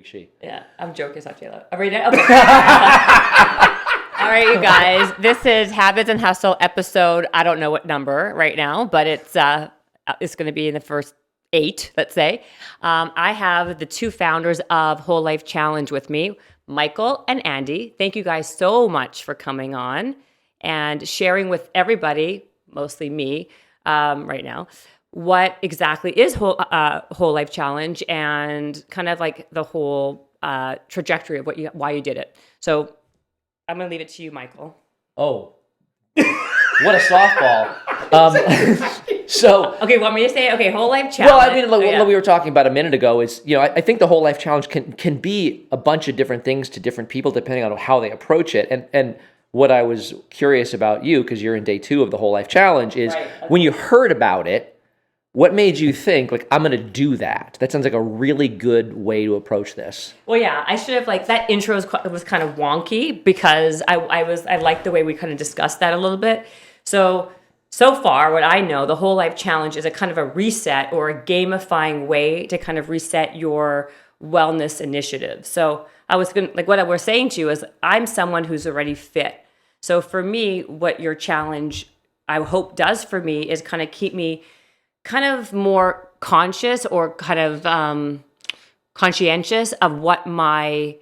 Big she. Yeah, I'm joking. It's not J-Lo. Okay. All right, you guys. This is Habits and Hustle episode. I don't know what number right now, but it's going to be in the first 8, let's say. I have the 2 founders of Whole Life Challenge with me, Michael and Andy. Thank you guys so much for coming on and sharing with everybody, mostly me, right now, what exactly is Whole Life Challenge and kind of like the whole trajectory of why you did it. So I'm going to leave it to you, Michael. Oh, what a softball. Okay, want me to say it? Okay, Whole Life Challenge. Well, I mean, what we were talking about a minute ago is, I think the Whole Life Challenge can be a bunch of different things to different people depending on how they approach it. And what I was curious about you, because you're in day 2 of the Whole Life Challenge, is when you heard about it, what made you think, like, I'm going to do that? That sounds like a really good way to approach this. Well, yeah, I should have, that intro was kind of wonky because I liked the way we kind of discussed that a little bit. So far, what I know, the Whole Life Challenge is a kind of a reset or a gamifying way to kind of reset your wellness initiative. So what I was saying to you is I'm someone who's already fit. So for me, what your challenge, I hope, does for me is kind of keep me kind of more conscious or kind of conscientious of what my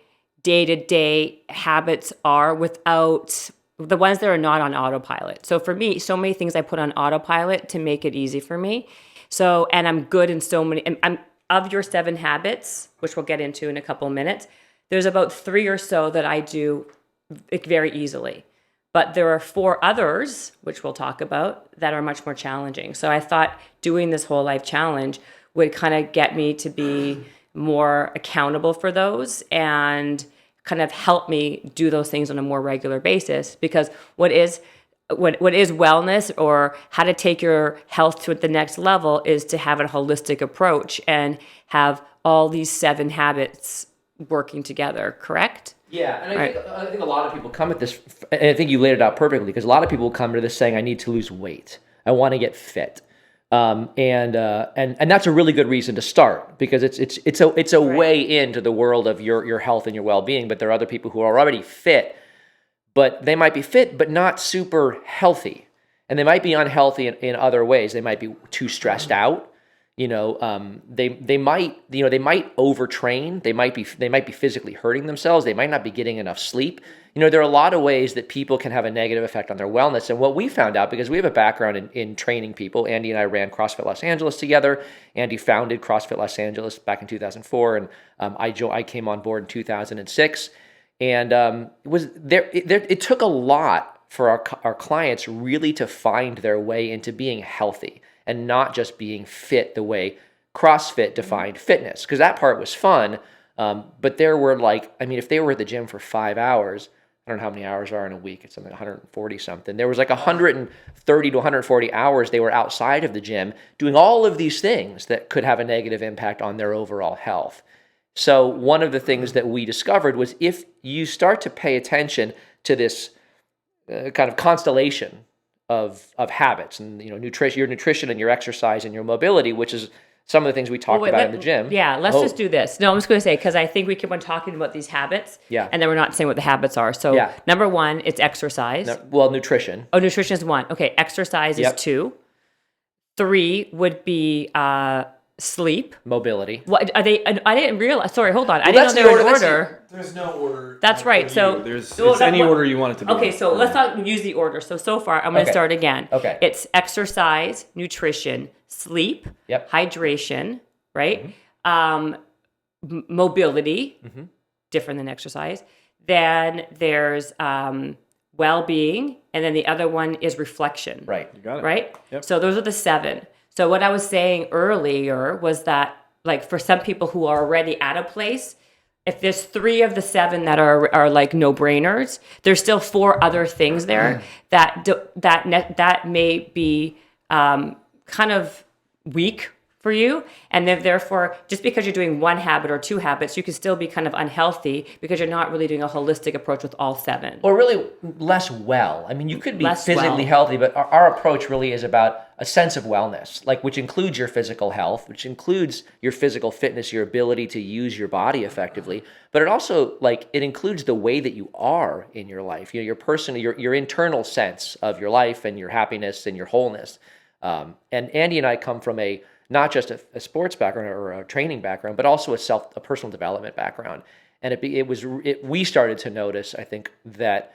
day-to-day habits are without the ones that are not on autopilot. So for me, so many things I put on autopilot to make it easy for me. So, and I'm good in so many, I'm of your 7 habits, which we'll get into in a couple of minutes, there's about 3 or so that I do very easily. But there are 4 others, which we'll talk about, that are much more challenging. So I thought doing this Whole Life Challenge would kind of get me to be more accountable for those and kind of help me do those things on a more regular basis. Because what is wellness or how to take your health to the next level is to have a holistic approach and have all these 7 habits working together, correct? Yeah, and I think a lot of people come at this, and I think you laid it out perfectly, because a lot of people come to this saying, I need to lose weight. I want to get fit. And that's a really good reason to start, because it's a way into the world of your health and your well-being. But there are other people who are already fit, but they might be fit but not super healthy, and they might be unhealthy in other ways. They might be too stressed out. They might overtrain. They might be physically hurting themselves. They might not be getting enough sleep. There are a lot of ways that people can have a negative effect on their wellness. And what we found out, because we have a background in training people, Andy and I ran CrossFit Los Angeles together. Andy founded CrossFit Los Angeles back in 2004, and I came on board in 2006. And it took a lot for our clients really to find their way into being healthy and not just being fit the way CrossFit defined fitness, because that part was fun. But there were if they were at the gym for 5 hours, I don't know how many hours are in a week. It's something 140 something. There was 130 to 140 hours they were outside of the gym doing all of these things that could have a negative impact on their overall health. So one of the things that we discovered was if you start to pay attention to this kind of constellation of habits and your nutrition and your exercise and your mobility, which is some of the things we talked about in the gym. Yeah, let's just do this. No, I'm just going to say, because I think we keep on talking about these habits, and then we're not saying what the habits are. So number 1, it's exercise. Nutrition. Oh, nutrition is 1. Okay, exercise is 2. 3 would be sleep. Mobility. What are they? I didn't realize. Sorry, hold on. I didn't know they were in order. There's no order. That's right. So it's any order you want it to be. Okay, so let's not use the order. So far, I'm going to start again. Okay. It's exercise, nutrition, sleep, hydration, right? Mm-hmm. Mobility, different than exercise. Then there's well-being, and then the other one is reflection. Right. You got it. Right? Yep. So those are the 7. So what I was saying earlier was that, for some people who are already at a place, if there's 3 of the 7 that are like no-brainers, there's still 4 other things there that may be kind of weak for you, and then therefore, just because you're doing 1 habit or 2 habits, you can still be kind of unhealthy because you're not really doing a holistic approach with all 7. Or really less well. I mean, you could be physically healthy, but our approach really is about a sense of wellness, like which includes your physical health, which includes your physical fitness, your ability to use your body effectively, but it also like it includes the way that you are in your life, your personal, your internal sense of your life and your happiness and your wholeness. And Andy and I come from not just a sports background or a training background, but also a personal development background. And we started to notice, I think, that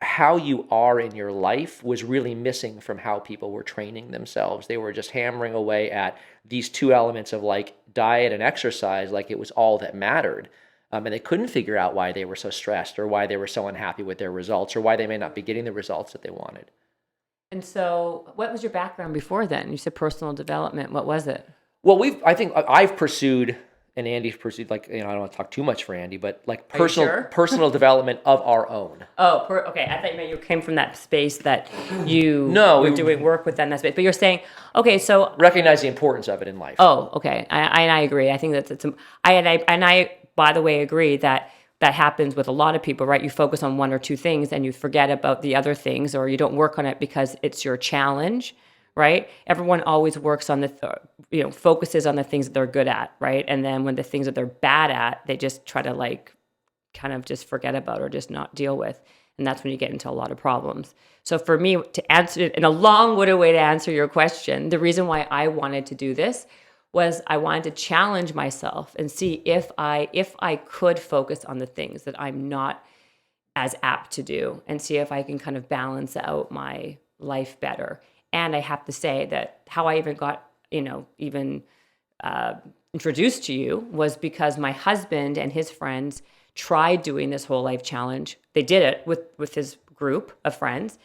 how you are in your life was really missing from how people were training themselves. They were just hammering away at these two elements of like diet and exercise, like it was all that mattered. And they couldn't figure out why they were so stressed or why they were so unhappy with their results or why they may not be getting the results that they wanted. And so what was your background before then? You said personal development. What was it? Well, I think I've pursued, and Andy's pursued, like, I don't want to talk too much for Andy, but like personal development of our own. Oh, okay. I thought you came from that space that you were doing work within that space. But you're saying, okay, so recognize the importance of it in life. Oh, okay. I agree. I think I by the way agree that happens with a lot of people, right? You focus on one or two things and you forget about the other things, or you don't work on it because it's your challenge, right? Everyone always works on focuses on the things that they're good at, right? And then when the things that they're bad at, they just try to like kind of just forget about or just not deal with. And that's when you get into a lot of problems. So for me, to answer it in a long-winded way to answer your question, the reason why I wanted to do this was I wanted to challenge myself and see if I could focus on the things that I'm not as apt to do and see if I can kind of balance out my life better. And I have to say that how I even got, introduced to you was because my husband and his friends tried doing this whole life challenge. They did it with his group of friends,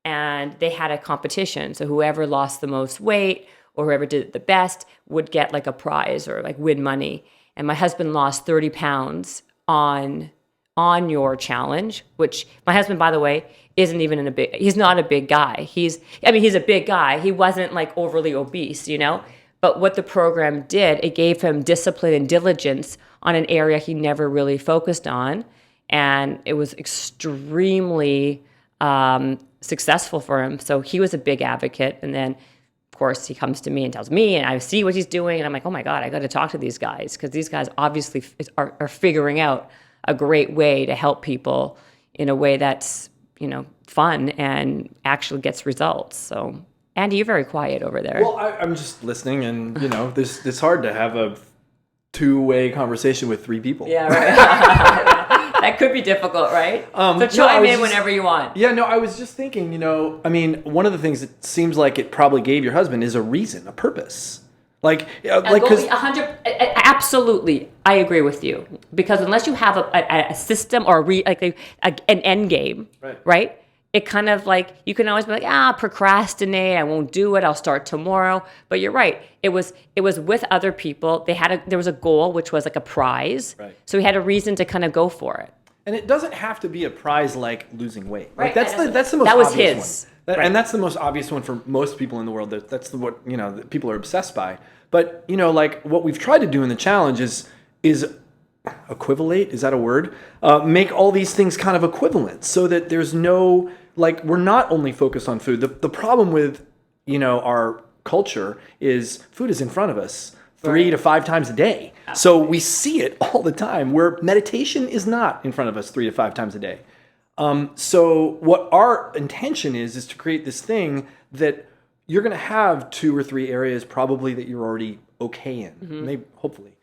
and they had a competition. So whoever lost the most weight or whoever did it the best would get like a prize or like win money. And my husband lost 30 pounds on your challenge, which my husband, by the way, isn't even he's not a big guy. He's a big guy. He wasn't like overly obese, but what the program did, it gave him discipline and diligence on an area he never really focused on. And it was extremely successful for him. So he was a big advocate. And then of course, he comes to me and tells me, and I see what he's doing, and I'm like, oh my God, I got to talk to these guys, because these guys obviously are figuring out a great way to help people in a way that's, fun and actually gets results. So, Andy, you're very quiet over there. Well, I'm just listening, and, it's hard to have a two-way conversation with three people. Yeah, right. That could be difficult, right? So chime in whenever you want. Yeah, no, I was just thinking, one of the things that seems like it probably gave your husband is a reason, a purpose. Because 100, absolutely, I agree with you. Because unless you have a system or an end game, right? It kind of like, you can always be like, procrastinate, I won't do it, I'll start tomorrow. But you're right. It was with other people. There was a goal, which was like a prize. Right. So we had a reason to kind of go for it. And it doesn't have to be a prize like losing weight. Right. That's the most that was obvious his. one. And that's the most obvious one for most people in the world. That's what that people are obsessed by. But what we've tried to do in the challenge is equivalate. Is that a word? Make all these things kind of equivalent, so that there's no we're not only focused on food. The problem with our culture is food is in front of us 3 to 5 times a day. So we see it all the time, where meditation is not in front of us 3 to 5 times a day. So what our intention is to create this thing that you're going to have 2 or 3 areas probably that you're already okay in, maybe, hopefully,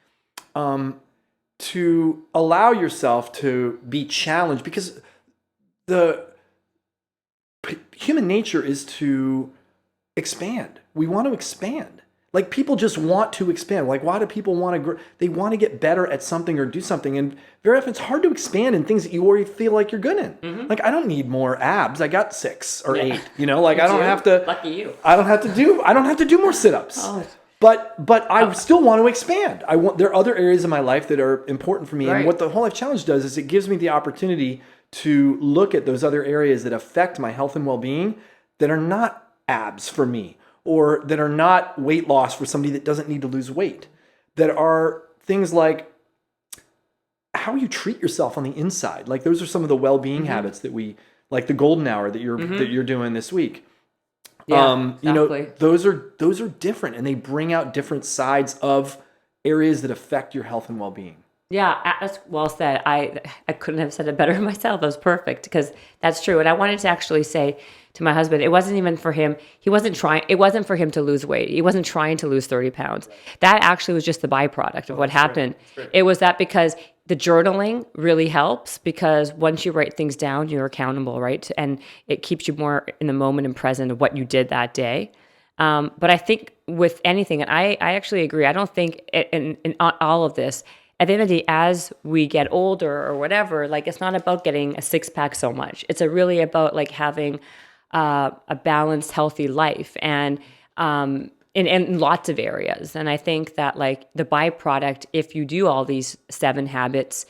to allow yourself to be challenged, because the human nature is to expand. We want to expand. People just want to expand. Why do people want to grow? They want to get better at something or do something. And very often it's hard to expand in things that you already feel like you're good in. I don't need more abs. I got 6 or 8. I don't have to. Lucky you. I don't have to do more sit-ups. Oh. But I still want to expand. There are other areas of my life that are important for me. Right. And what the Whole Life Challenge does is it gives me the opportunity to look at those other areas that affect my health and well-being that are not abs for me, or that are not weight loss for somebody that doesn't need to lose weight, that are things like how you treat yourself on the inside. Those are some of the well-being habits that we, like the golden hour that you're doing this week. Yeah, You know, exactly. those are different, and they bring out different sides of areas that affect your health and well-being. Yeah, that's well said. I couldn't have said it better myself. That was perfect because that's true. And I wanted to actually say to my husband, it wasn't even for him. He wasn't trying. It wasn't for him to lose weight. He wasn't trying to lose 30 pounds. That actually was just the byproduct of what happened. It was that because the journaling really helps because once you write things down, you're accountable, right? And it keeps you more in the moment and present of what you did that day. But I think with anything, and I actually agree. I don't think in all of this, at the end of the day, as we get older or whatever, like it's not about getting a six pack so much. It's really about like having a balanced, healthy life and in lots of areas. And I think that like the byproduct, if you do all these 7 habits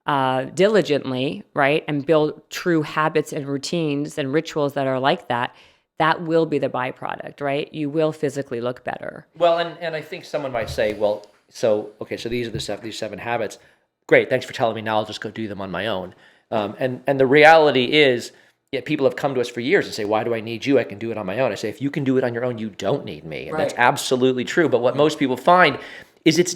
diligently, right, and build true habits and routines and rituals that are like that, that will be the byproduct, right? You will physically look better. Well, and I think someone might say, well, so these are these 7 habits. Great, thanks for telling me. Now I'll just go do them on my own. And the reality is, yeah, people have come to us for years and say, why do I need you? I can do it on my own. I say, if you can do it on your own, you don't need me. And that's absolutely true. But what most people find is it's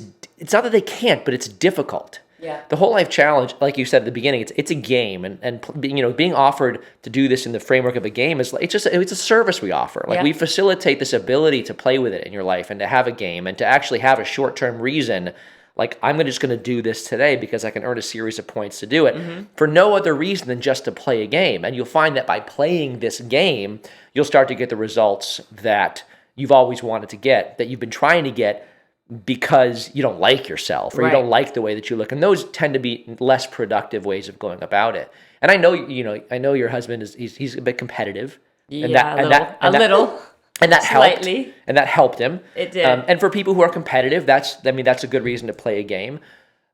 not that they can't, but it's difficult. Yeah. The whole life challenge, like you said at the beginning, it's a game, and being offered to do this in the framework of a game is it's a service we offer. Like we facilitate this ability to play with it in your life and to have a game and to actually have a short-term reason. Like I'm just going to do this today because I can earn a series of points to do it for no other reason than just to play a game. And you'll find that by playing this game, you'll start to get the results that you've always wanted to get, that you've been trying to get because you don't like yourself or you don't like the way that you look. And those tend to be less productive ways of going about it. And I know, your husband he's a bit competitive. And A little. And that helped. Slightly. And that helped him. It did. And for people who are competitive, that's a good reason to play a game.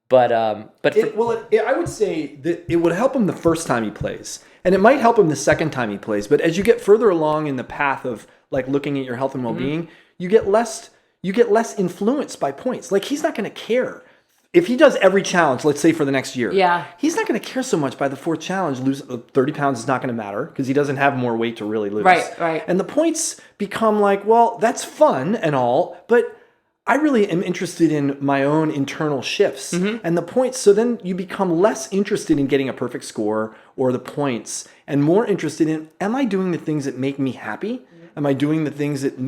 But I would say that it would help him the first time he plays, and it might help him the second time he plays. But as you get further along in the path of like looking at your health and well-being, you get less influenced by points. Like he's not going to care if he does every challenge. Let's say for the next year, he's not going to care so much by the 4th challenge. Lose 30 pounds is not going to matter because he doesn't have more weight to really lose. Right. And the points become like, well, that's fun and all, but I really am interested in my own internal shifts and the points. So then you become less interested in getting a perfect score or the points and more interested in, am I doing the things that make me happy? Am I doing the things that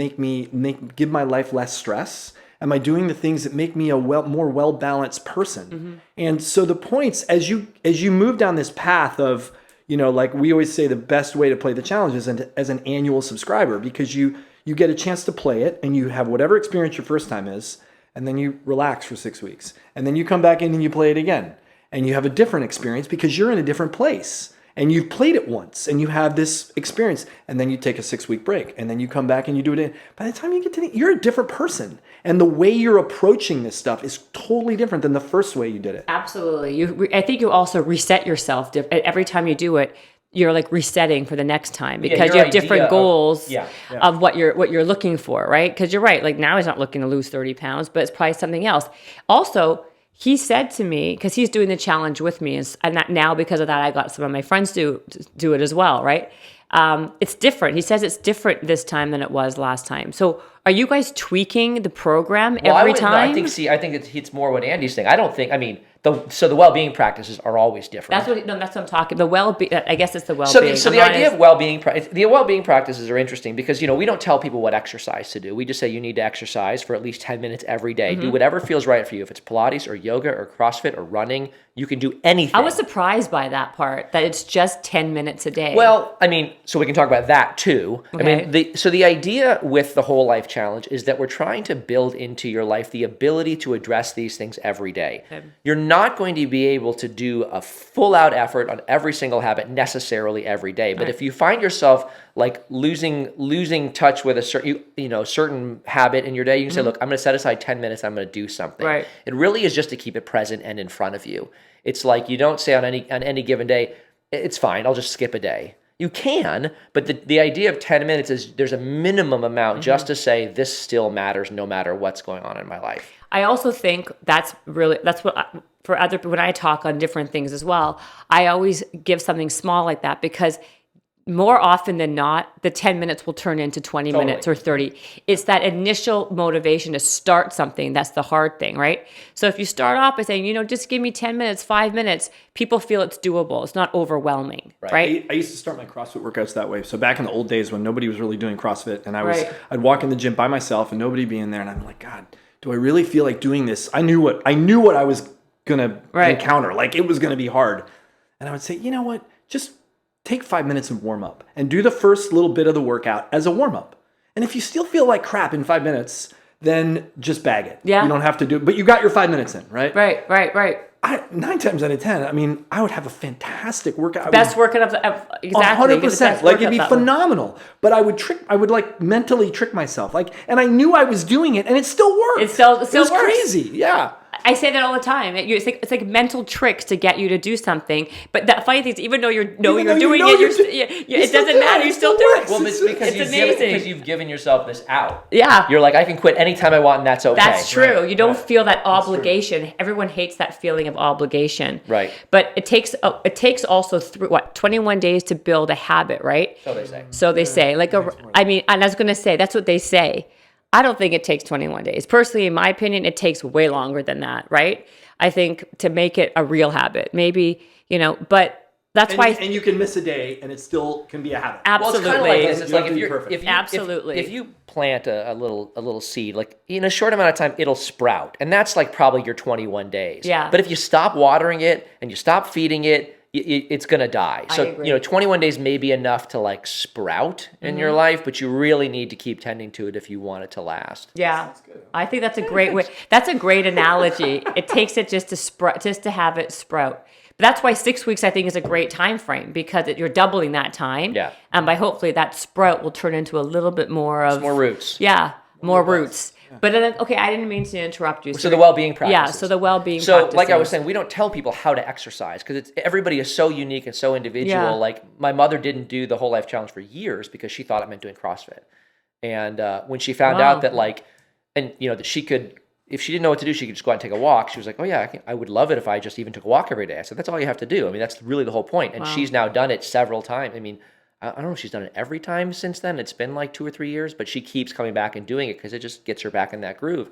give my life less stress? Am I doing the things that make me a more well-balanced person? And so the points, as you move down this path of, like we always say, the best way to play the challenge is as an annual subscriber, because you get a chance to play it and you have whatever experience your first time is, and then you relax for 6 weeks. And then you come back in and you play it again. And you have a different experience because you're in a different place. And you've played it once and you have this experience, and then you take a 6-week break and then you come back and you do it again. By the time you get to you're a different person. And the way you're approaching this stuff is totally different than the first way you did it. Absolutely. I think you also reset yourself every time you do it. You're like resetting for the next time because you have different goals of what you're looking for, right? Because you're right. Like now he's not looking to lose 30 pounds, but it's probably something else. Also, he said to me, because he's doing the challenge with me, and that now because of that, I got some of my friends to do it as well, right? It's different. He says it's different this time than it was last time. So are you guys tweaking the program every time? I think it's more what Andy's saying. I don't think, the well-being practices are always different. That's what I'm talking. The well-being, I guess it's the well-being. So the idea of well-being practices are interesting because, we don't tell people what exercise to do. We just say you need to exercise for at least 10 minutes every day. Do whatever feels right for you. If it's Pilates or yoga or CrossFit or running, you can do anything. I was surprised by that part, that it's just 10 minutes a day. Well, so we can talk about that too. Okay. The idea with the whole life challenge is that we're trying to build into your life the ability to address these things every day. Okay. You're not going to be able to do a full out effort on every single habit necessarily every day. But if you find yourself like losing touch with a certain habit in your day, you can say, look, I'm going to set aside 10 minutes. I'm going to do something. Right. It really is just to keep it present and in front of you. It's like you don't say on any given day, it's fine, I'll just skip a day. You can, but the idea of 10 minutes is there's a minimum amount just to say this still matters no matter what's going on in my life. I also think that's what for other, when I talk on different things as well, I always give something small like that because more often than not, the 10 minutes will turn into 20 minutes or 30. It's that initial motivation to start something that's the hard thing, right? So if you start off by saying, just give me 10 minutes, 5 minutes, people feel it's doable. It's not overwhelming, right? I used to start my CrossFit workouts that way. So back in the old days when nobody was really doing CrossFit, and I'd walk in the gym by myself and nobody be in there, and I'm like, God, do I really feel like doing this? I knew what I was gonna encounter. Like, it was gonna be hard. And I would say, you know what? Just take 5 minutes and warm up and do the first little bit of the workout as a warm up. And if you still feel like crap in 5 minutes, then just bag it. Yeah. You don't have to do it, but you got your 5 minutes in, right? Right. 9 times out of 10, I mean, I would have a fantastic workout. Best workout of exactly. 100%. Like, it'd be phenomenal. But I would like mentally trick myself. Like, and I knew I was doing it and it still worked. It still was works. Crazy. Yeah. I say that all the time. It's like mental tricks to get you to do something. But that funny thing is, even though you're doing it, it doesn't matter. You still do it. Well, it's because you've given yourself this out. Yeah. You're like, I can quit anytime I want, and that's okay. That's true. Right. You don't feel that obligation. Everyone hates that feeling of obligation. Right. But it takes also 21 days to build a habit, right? So they say. And I was going to say, that's what they say. I don't think it takes 21 days. Personally, in my opinion, it takes way longer than that, right? I think to make it a real habit, maybe, but that's why. And you can miss a day and it still can be a habit. Absolutely. Well, it's kind of like this. It's like absolutely. If you plant a little seed, like in a short amount of time, it'll sprout. And that's like probably your 21 days. Yeah. But if you stop watering it and you stop feeding it, it's going to die. So, 21 days may be enough to like sprout in your life, but you really need to keep tending to it if you want it to last. Yeah. I think that's a great way. That's a great analogy. It takes it just to have it sprout. But that's why 6 weeks, I think, is a great time frame because you're doubling that time. Yeah. And by hopefully that sprout will turn into a little bit more of... more roots. Yeah. More roots. But then, okay, I didn't mean to interrupt you. So the well-being practices. Yeah, so the well-being practices. So like I was saying, we don't tell people how to exercise because everybody is so unique and so individual. Yeah. Like my mother didn't do the Whole Life Challenge for years because she thought it meant doing CrossFit. And when she found out that that she could, if she didn't know what to do, she could just go out and take a walk. She was like, oh yeah, I would love it if I just even took a walk every day. I said, that's all you have to do. I mean, that's really the whole point. And she's now done it several times. I mean, I don't know if she's done it every time since then. It's been like 2 or 3 years, but she keeps coming back and doing it because it just gets her back in that groove.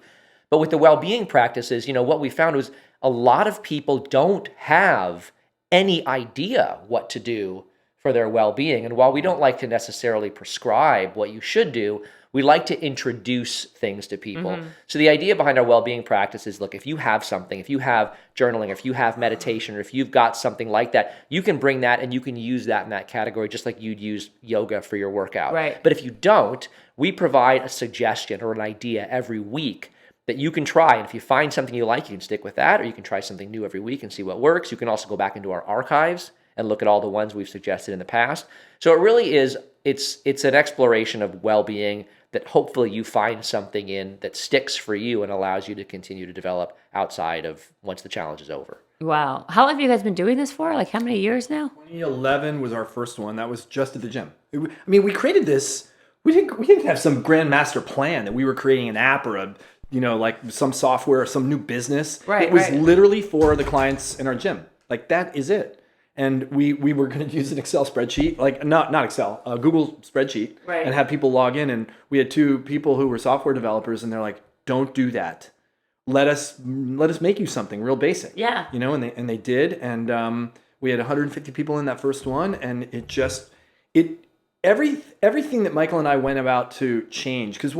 But with the well-being practices, what we found was a lot of people don't have any idea what to do for their well-being. And while we don't like to necessarily prescribe what you should do, we like to introduce things to people. Mm-hmm. So the idea behind our well-being practice is, look, if you have something, if you have journaling, if you have meditation, or if you've got something like that, you can bring that and you can use that in that category just like you'd use yoga for your workout. Right. But if you don't, we provide a suggestion or an idea every week that you can try. And if you find something you like, you can stick with that, or you can try something new every week and see what works. You can also go back into our archives and look at all the ones we've suggested in the past. So it really is, it's an exploration of well-being that hopefully you find something in that sticks for you and allows you to continue to develop outside of once the challenge is over. Wow. How long have you guys been doing this for? Like how many years now? 2011 was our first one. That was just at the gym. We created this. We didn't have some grand master plan that we were creating an app or like some software or some new business. Right. It was literally for the clients in our gym. Like that is it. And we were going to use an Excel spreadsheet, like not Excel, a Google spreadsheet, and have people log in. And we had 2 people who were software developers, and they're like, "Don't do that. Let us make you something real basic." Yeah. And they did. And we had 150 people in that first one, and everything that Michael and I went about to change, because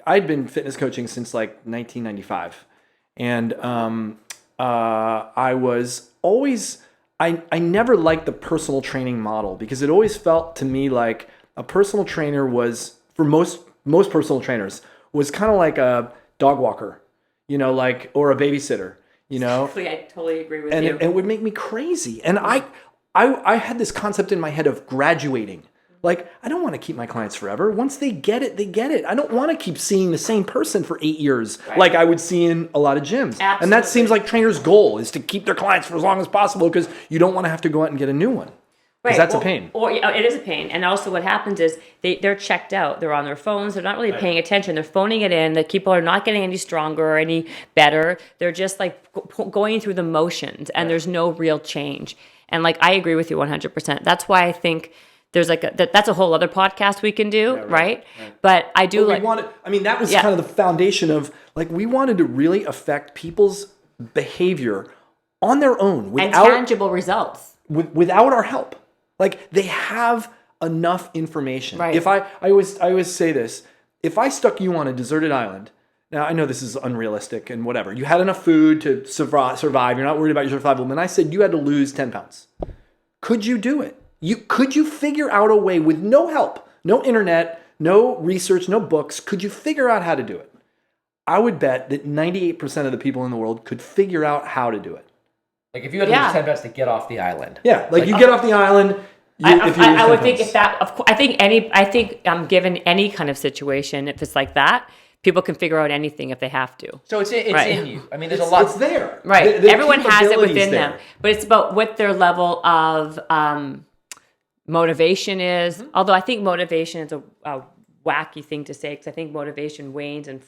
I'd been fitness coaching since like 1995, and I was always. I never liked the personal training model because it always felt to me like a personal trainer was, for most personal trainers, was kind of like a dog walker, or a babysitter, I totally agree with you. And it would make me crazy. And I had this concept in my head of graduating. Like, I don't want to keep my clients forever. Once they get it, they get it. I don't want to keep seeing the same person for 8 years like I would see in a lot of gyms. Absolutely. And that seems like trainers' goal is to keep their clients for as long as possible because you don't want to have to go out and get a new one. Because that's a pain. It is a pain. And also what happens is they're checked out. They're on their phones. They're not really paying attention. They're phoning it in. The people are not getting any stronger or any better. They're just like going through the motions and there's no real change. And like, I agree with you 100%. That's why I think there's like that's a whole other podcast we can do, right? But I do that was kind of the foundation of like, we wanted to really affect people's behavior on their own and tangible results without our help. Like, they have enough information. Right. If I always say this, if I stuck you on a deserted island, now I know this is unrealistic and whatever, you had enough food to survive, you're not worried about your survival, and I said you had to lose 10 pounds. Could you do it? Could you figure out a way with no help, no internet, no research, no books, could you figure out how to do it? I would bet that 98% of the people in the world could figure out how to do it. Like, if you had to lose 10 pounds to get off the island. Yeah, like you get off the island. I would think if that, of course, I think given any kind of situation, if it's like that, people can figure out anything if they have to. So it's in you. I mean, there's a lot. It's there. Right. Everyone has it within them, but it's about what their level of motivation is. Mm-hmm. Although I think motivation is a wacky thing to say, because I think motivation wanes and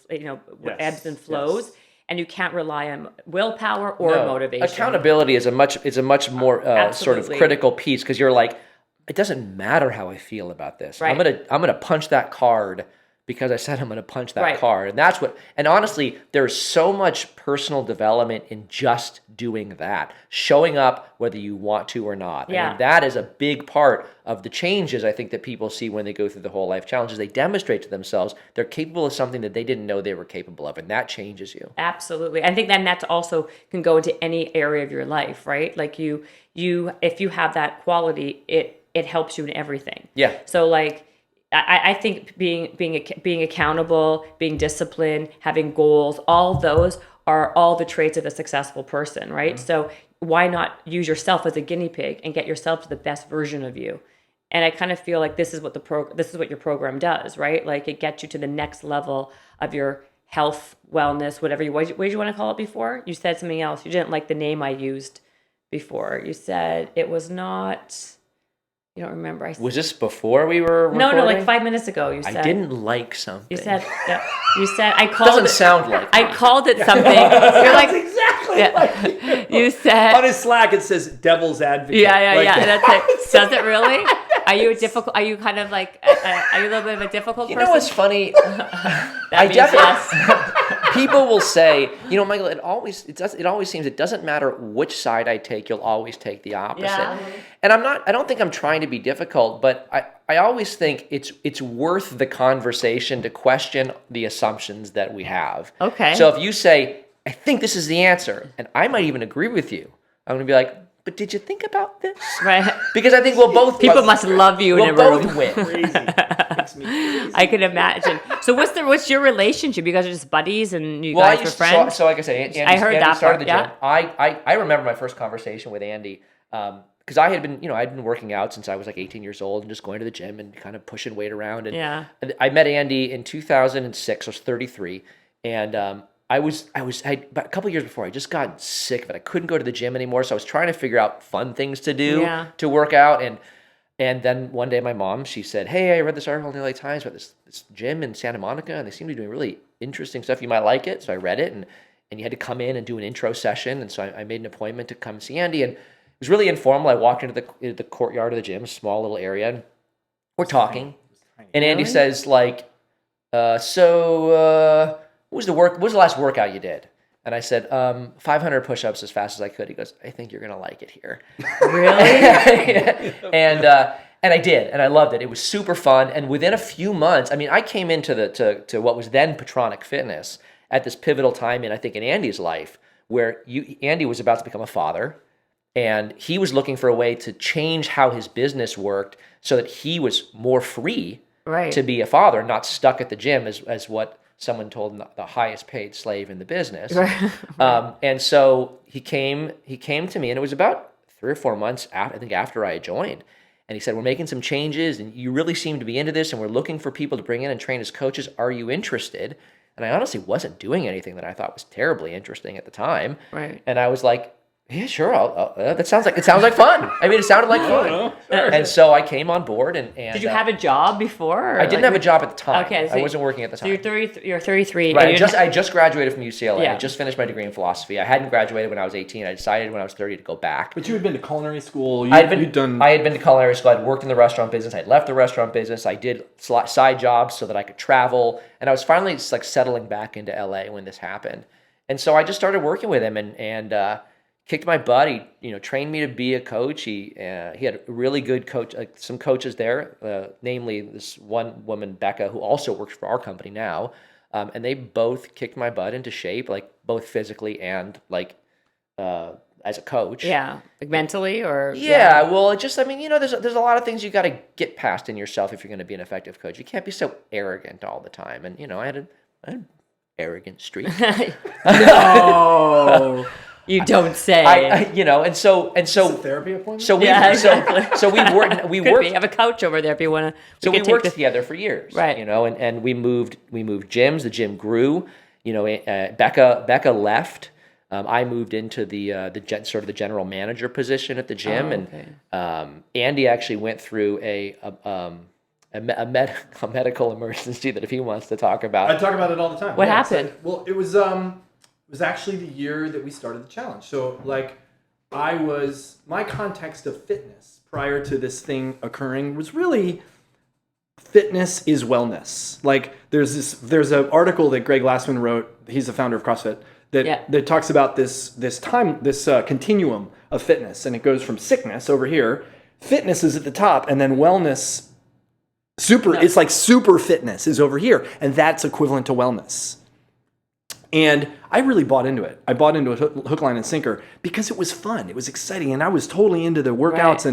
ebbs and flows. Yes. And you can't rely on willpower or motivation. Accountability is a much more sort of critical piece, because you're like, it doesn't matter how I feel about this. Right. I'm gonna punch that card because I said I'm gonna punch that card, and that's what. And honestly, there's so much personal development in just doing that, showing up whether you want to or not. Yeah. I mean, that is a big part of the changes I think that people see when they go through the whole life challenges. They demonstrate to themselves they're capable of something that they didn't know they were capable of, and that changes you. Absolutely. I think that also can go into any area of your life, right? Like you if you have that quality, it helps you in everything. Yeah. So like, I think being accountable, being disciplined, having goals, all those are all the traits of a successful person, right? Mm-hmm. So why not use yourself as a guinea pig and get yourself to the best version of you? And I kind of feel like this is what your program does, right? Like, it gets you to the next level of your health, wellness, whatever what did you want to call it before? You said something else. You didn't like the name I used before. You said it was not. You don't remember? Was this before we were recording? No, like 5 minutes ago. You said I didn't like something. You said I called. Doesn't sound like. I called it something. You're like exactly. Like you said on his Slack it says "devil's advocate." Yeah. That's it. Does it really? Are you difficult? Are you kind of like? Are you a little bit of a difficult person? You know what's funny? I definitely. People will say, Michael, it always seems it doesn't matter which side I take, you'll always take the opposite. Yeah. And I don't think I'm trying to be difficult, but I always think it's worth the conversation to question the assumptions that we have. Okay. So if you say, I think this is the answer, and I might even agree with you, I'm going to be like, but did you think about this? Right. Because I think we'll both. People must love you in a room. We'll both win. Crazy. Makes me crazy. I can imagine. So what's your relationship? You guys are just buddies and you guys were friends? So like I said, Andy, I heard that started part, the gym. I remember my first conversation with Andy, because I had been, I'd been working out since I was like 18 years old and just going to the gym and kind of pushing weight around. And I met Andy in 2006. I was 33, and I about a couple of years before, I just got sick of it. I couldn't go to the gym anymore, so I was trying to figure out fun things to do to work out. And then one day my mom, she said, hey, I read this article in the LA Times about this gym in Santa Monica, and they seem to be doing really interesting stuff. You might like it. So I read it, and you had to come in and do an intro session. And so I made an appointment to come see Andy, and it was really informal. I walked into the courtyard of the gym, small little area, and we're talking. And Andy says, like, what was the last workout you did? And I said, 500 push-ups as fast as I could. He goes, I think you're going to like it here. Really? And I did, and I loved it. It was super fun. And within a few months, I mean, I came into to what was then Petranek Fitness at this pivotal time in Andy's life, where Andy was about to become a father, and he was looking for a way to change how his business worked so that he was more free to be a father, not stuck at the gym as what someone told him, the highest paid slave in the business. And so he came to me, and it was about 3 or 4 months after I had joined. And he said, we're making some changes, and you really seem to be into this, and we're looking for people to bring in and train as coaches. Are you interested? And I honestly wasn't doing anything that I thought was terribly interesting at the time. Right. And I was like, Yeah, sure. That sounds like fun. I mean, it sounded like fun. And so I came on board and Did you have a job before? I didn't have a job at the time. Okay, so I wasn't working at the So time. you're 33. Right. and I just graduated from UCLA. Yeah. I just finished my degree in philosophy. I hadn't graduated when I was 18. I decided when I was 30 to go back. But you had been to culinary school. I had been to culinary school. I'd worked in the restaurant business. I'd left the restaurant business. I did side jobs so that I could travel. And I was finally just like settling back into LA when this happened. And so I just started working with him and kicked my butt. He trained me to be a coach. He had a really good coach, some coaches there, namely this one woman, Becca, who also works for our company now. And they both kicked my butt into shape, like both physically and like as a coach. Yeah, like mentally or yeah. Well, there's a lot of things you got to get past in yourself if you're going to be an effective coach. You can't be so arrogant all the time. And I had an arrogant streak. No. You don't say. And so It's a therapy appointment. so we exactly. so we worked We have a couch over there if you want to. So we worked together for years, Right. And we moved gyms. The gym grew. Becca left. I moved into the general manager position at the gym, and Andy actually went through a medical emergency that if he wants to talk about. I talk about it all the time. What happened? Well, it was actually the year that we started the challenge. So like my context of fitness prior to this thing occurring was really fitness is wellness. Like there's an article that Greg Glassman wrote. He's the founder of CrossFit that talks about this continuum of fitness, and it goes from sickness over here. Fitness is at the top, and then wellness. It's like super fitness is over here, and that's equivalent to wellness. And I really bought into it. I bought into it hook, line, and sinker because it was fun. It was exciting, and I was totally into the workouts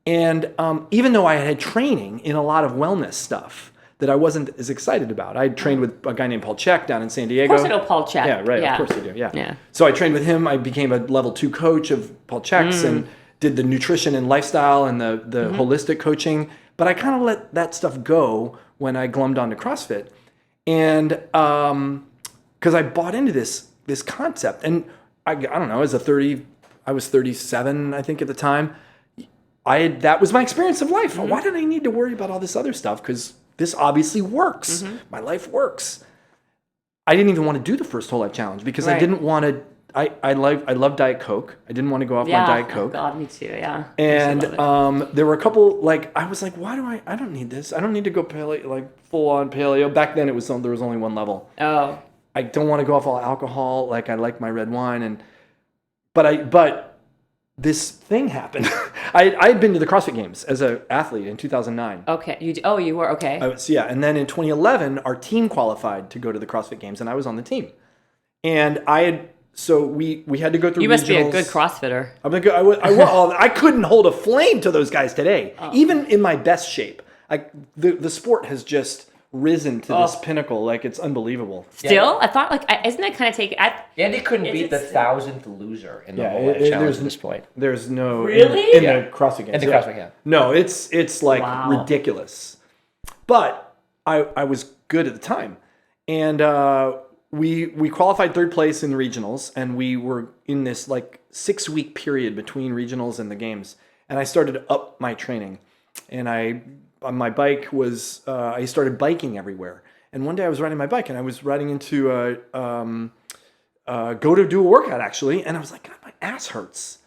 and even though I had training in a lot of wellness stuff that I wasn't as excited about. I trained with a guy named Paul Check down in San Diego. Of course I know Paul Check. Yeah, right. Yeah. Of course you do. Yeah. Yeah. So I trained with him. I became a level 2 coach of Paul Check's and did the nutrition and lifestyle and the holistic coaching. But I kind of let that stuff go when I glommed onto CrossFit. And because I bought into this concept. And I don't know, I was 37, I think, at the time. That was my experience of life. Why did I need to worry about all this other stuff? Because this obviously works. My life works. I didn't even want to do the first whole life challenge because I didn't want to. I love Diet Coke. I didn't want to go off my Diet Coke. Oh God, me too. Yeah. And there were a couple I was like, why do I don't need this. I don't need to go paleo, full on paleo. Back then there was only one level. Oh. I don't want to go off all alcohol. I like my red wine but this thing happened. I had been to the CrossFit Games as an athlete in 2009. Okay. You were okay. And then in 2011, our team qualified to go to the CrossFit Games, and I was on the team. And we had to go through. You must regionals. be a good CrossFitter. I couldn't hold a flame to those guys today, even in my best shape. The sport has just risen to this pinnacle. It's unbelievable. Still, I thought isn't it kind of taken? Andy couldn't beat the 1,000th loser in the whole life challenge at this point. There's no really in the CrossFit Games. In the CrossFit Games. No, it's Wow. ridiculous. But I was good at the time, and we qualified third place in regionals, and we were in this 6-week period between regionals and the games, and I started up my training, and on my bike was I started biking everywhere. And one day I was riding my bike and I was riding into go to do a workout actually, and I was like, God, my ass hurts.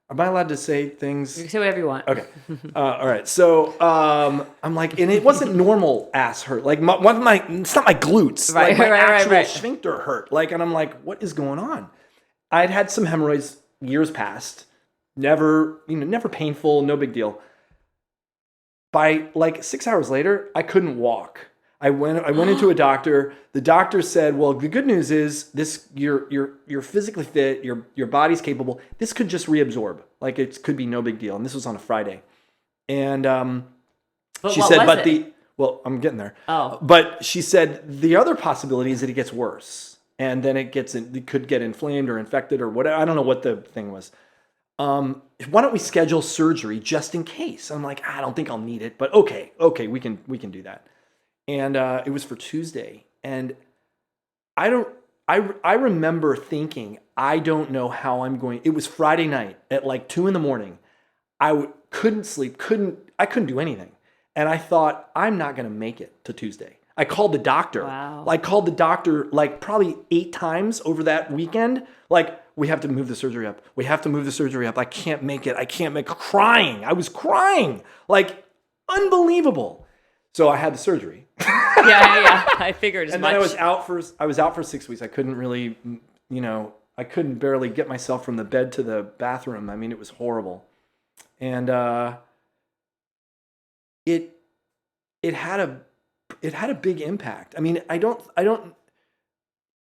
Am I allowed to say things? You can say whatever you want. Okay. All right. So I'm like, and it wasn't normal ass hurt. It's not my glutes. Right, my actual right. sphincter hurt. And I'm like, what is going on? I'd had some hemorrhoids years past. Never painful, no big deal. By 6 hours later, I couldn't walk. I went into a doctor. The doctor said, "Well, the good news is this: you're physically fit. Your body's capable. This could just reabsorb. It could be no big deal." And this was on a Friday. And she said, I'm getting there. Oh. But she said the other possibility is that it gets worse, and then it could get inflamed or infected or whatever. I don't know what the thing was. Why don't we schedule surgery just in case? I'm like, I don't think I'll need it, but okay, we can do that. And it was for Tuesday, and I I remember thinking, I don't know how I'm going. It was Friday night at like 2 a.m. Couldn't sleep, I couldn't do anything. And I thought, I'm not going to make it to Tuesday. I called the doctor. Wow. I called the doctor like probably 8 times over that weekend. Like, we have to move the surgery up. We have to move the surgery up. I can't make it. Crying. I was crying. Like, unbelievable. So I had the surgery. Yeah. I figured as And much. then I was out for 6 weeks. I couldn't really, I couldn't barely get myself from the bed to the bathroom. I mean, it was horrible. And it had a big impact. I mean,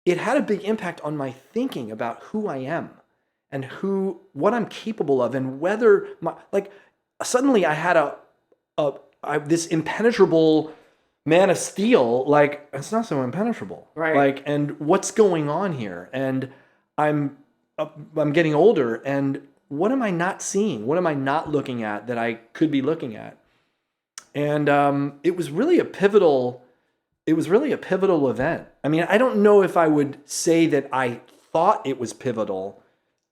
it had a big impact on my thinking about who I am and what I'm capable of, and whether suddenly I had this impenetrable man of steel. Like, it's not so impenetrable, right? Like, and what's going on here? And I'm getting older, and what am I not seeing? What am I not looking at that I could be looking at? And it was really a pivotal event. I mean, I don't know if I would say that I thought it was pivotal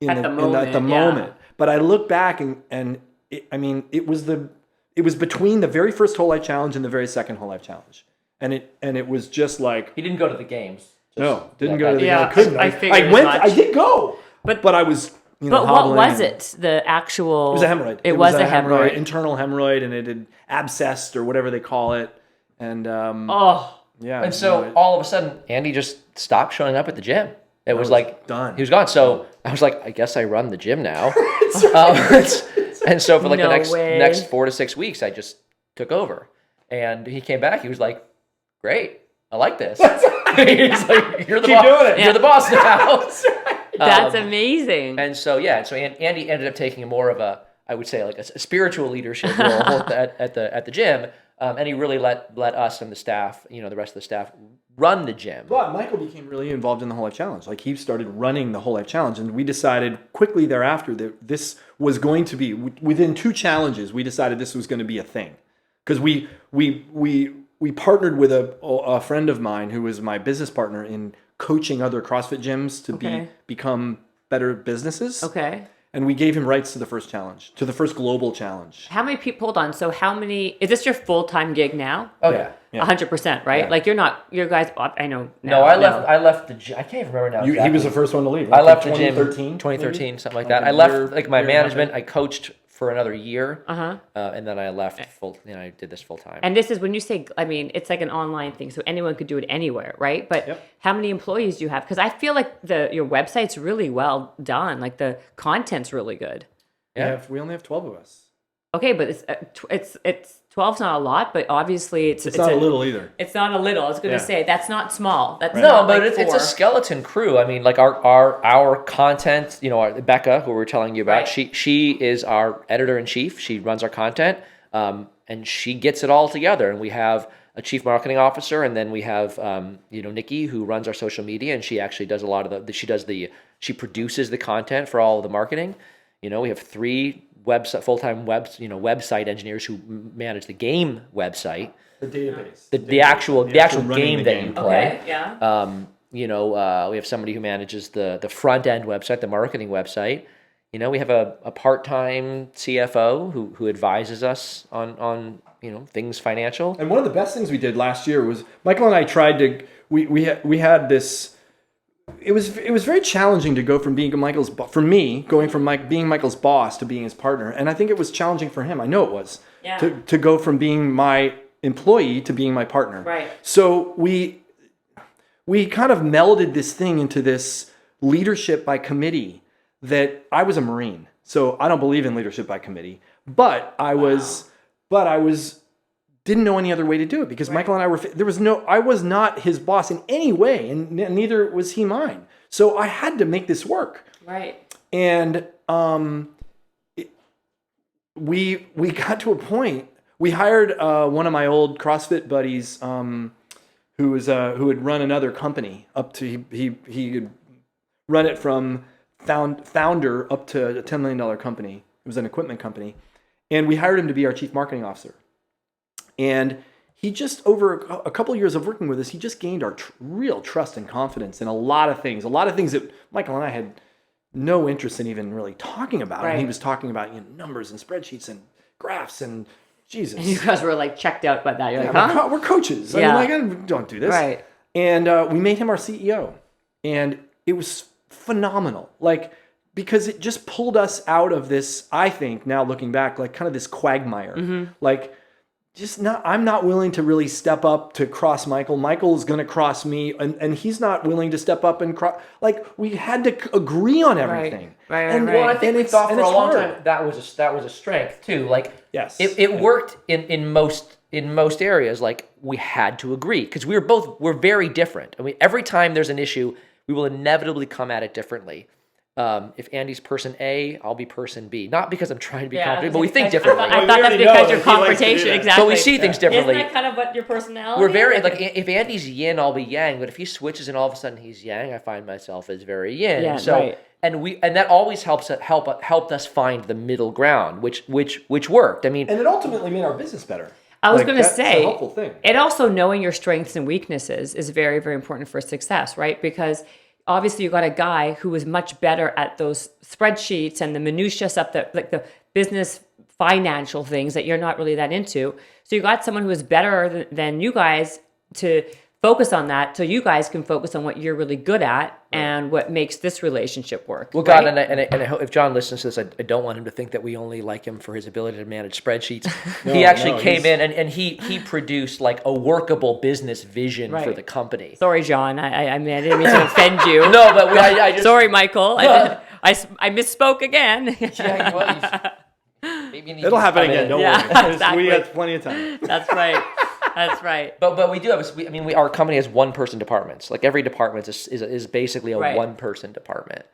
at the moment, but I look back and it was between the very first whole life challenge and the very second whole life challenge, and it was just like, He didn't go to the games. no, didn't go to the yeah, I couldn't. I figured as went. much. I did go, but I was. But what was it? The actual... It was a hemorrhoid. It was a hemorrhoid. Internal hemorrhoid, and it had abscessed or whatever they call it. And yeah. And so all of a sudden, Andy just stopped showing up at the gym. It was like done. He was gone. So I was like, I guess I run the gym now. And so for like No the way. next 4 to 6 weeks, I just took over. And he came back. He was like, "Great, I like this." He's like, "You're the Keep boss. doing it. You're the boss now." That's amazing. And so Andy ended up taking more of a, I would say, like a spiritual leadership role at the gym, and he really let us and the staff, the rest of the staff, run the gym. But Michael became really involved in the Whole Life Challenge. Like, he started running the Whole Life Challenge, and we decided quickly thereafter that this was going to be, within 2 challenges, we decided this was going to be a thing, because we partnered with a friend of mine who was my business partner in coaching other CrossFit gyms to become better businesses. Okay. And we gave him rights to the first challenge, to the first global challenge. How many people, hold on, so how many, is this your full-time gig now? Oh yeah. 100%, right? Yeah. Like, your guys, I know. No, I left the gym. I can't even remember now. He exactly. was the first one to leave. I left the gym 2013, 2013, something like Like that. a I left year- like my year and a half management. in. I coached for another year, Uh-huh. and then I left full. I did this full time. And this is when you say, I mean, it's like an online thing, so anyone could do it anywhere, right? But Yep. how many employees do you have? Because I feel like your website's really well done. Like, the content's really good. We only have 12 of us. Okay, but it's 12's not a lot, but obviously it's not a little either. It's not a little. I was going to Yeah. say that's not small. That's No, not but like it's 4. a skeleton crew. I mean, like our content. Becca, who we're telling you about, Right. she is our editor in chief. She runs our content, and she gets it all together. And we have a chief marketing officer, and then we have Nikki, who runs our social media, and she actually does a lot of she produces the content for all of the marketing. We have 3 full-time website engineers who manage the game website, The database. the actual running game the that game. you play. Okay, yeah. We have somebody who manages the front end website, the marketing website. We have a part-time CFO who advises us on things financial. And one of the best things we did last year was Michael and I tried to. We had this. It was very challenging to go from being being Michael's boss to being his partner, and I think it was challenging for him. I know it was to go from being my employee to being my partner. Right. So we kind of melded this thing into this leadership by committee. That I was a Marine, so I don't believe in leadership by committee. But I didn't know any other way to do it, because Michael and I I was not his boss in any way, and neither was he mine. So I had to make this work. Right. And we got to a point. We hired one of my old CrossFit buddies, who had run another company up to he had run it from founder up to a $10 million company. It was an equipment company, and we hired him to be our chief marketing officer. And he just, over a couple of years of working with us, he just gained our real trust and confidence in a lot of things that Michael and I had no interest in even really talking about. Right. And he was talking about numbers and spreadsheets and graphs and Jesus. And you guys were like checked out by that. You're like, Yeah, huh? we're coaches. Yeah. I mean, I don't do this. Right. And we made him our CEO. And it was phenomenal. Like, because it just pulled us out of this, I think, now looking back, like kind of this quagmire. Like, I'm not willing to really step up to cross Michael. Michael's going to cross me, and he's not willing to step up and cross. Like, we had to agree on everything. Right. And Well, I think we thought for a long hard. time that was a strength too. Like, Yes. it worked in most areas. Like, we had to agree because we're very different. I mean, every time there's an issue, we will inevitably come at it differently. If Andy's person A, I'll be person B. Not because I'm trying to be confident, but we think differently. I thought that's because your confrontation, exactly. So we see things differently. Isn't that kind of what your personality We're is? very like, if Andy's yin, I'll be yang. But if he switches and all of a sudden he's yang, I find myself as very yin. Yeah, so right. and that always helped us find the middle ground, which worked. I mean, And it ultimately made our business better. I was Like, going to that's a say, helpful thing. and also knowing your strengths and weaknesses is very, very important for success, right? Because obviously you got a guy who was much better at those spreadsheets and the minutia stuff, like the business financial things that you're not really that into. So you got someone who is better than you guys to focus on that, so you guys can focus on what you're really good at and what makes this relationship work. well, right? God, and I hope if John listens to this, I don't want him to think that we only like him for his ability to manage spreadsheets. He actually came in and he produced like a workable business vision for Right. the company. Sorry, John. I mean, I didn't mean to offend you. No, but I just Sorry, Michael. I misspoke again. Yeah, well, maybe you need It'll to happen come again. in. Don't Yeah, worry. exactly. We got plenty of time. That's right. That's right. But we do have our company has one person departments. Like every department is basically a Right. one person department.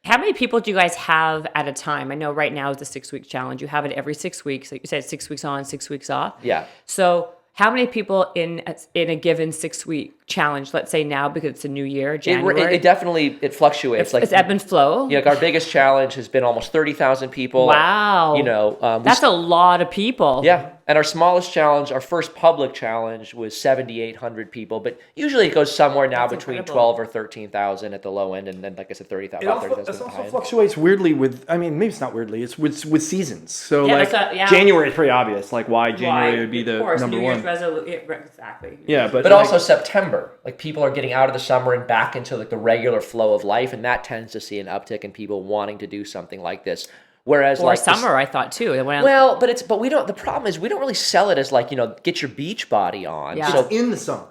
How many people do you guys have at a time? I know right now is the 6-week challenge. You have it every 6 weeks. Like you said, 6 weeks on, 6 weeks off. Yeah. So how many people in a given 6-week challenge? Let's say now because it's a new year, January. It definitely fluctuates. it's ebb and flow. Like our biggest challenge has been almost 30,000 people. Wow. That's a lot of people. Yeah. And our smallest challenge, our first public challenge, was 7,800 people. But usually it goes somewhere now between incredible. 12 or 13,000 at the low end, and then, like I said, 30,000. It also fluctuates weirdly with, I mean, maybe it's not weirdly, it's with seasons. So, Yeah, like, yeah. January is pretty obvious, like why January Why? would be Of the course, number New one. Year's exactly. Yeah, but But like, also September, like people are getting out of the summer and back into like the regular flow of life, and that tends to see an uptick in people wanting to do something like this. Whereas Or like summer, I thought too. but we don't. The problem is we don't really sell it as like get your beach body on. Yeah. So it's in the summer.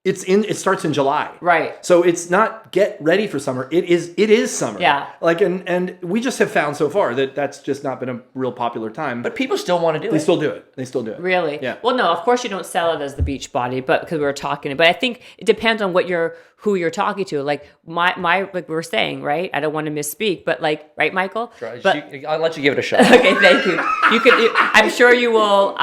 It starts in July. Right. So it's not get ready for summer. It is summer. Yeah. Like and we just have found so far that that's just not been a real popular time. but people still want to do they it. still do it. They still do it. Really? Yeah. Well, no, of course you don't sell it as the beach body, but because we were talking, but I think it depends on who you're talking to. Like my like we were saying, right? I don't want to misspeak, but like, right, Michael? But I'll let you give it a shot. okay, thank you. I'm sure you will.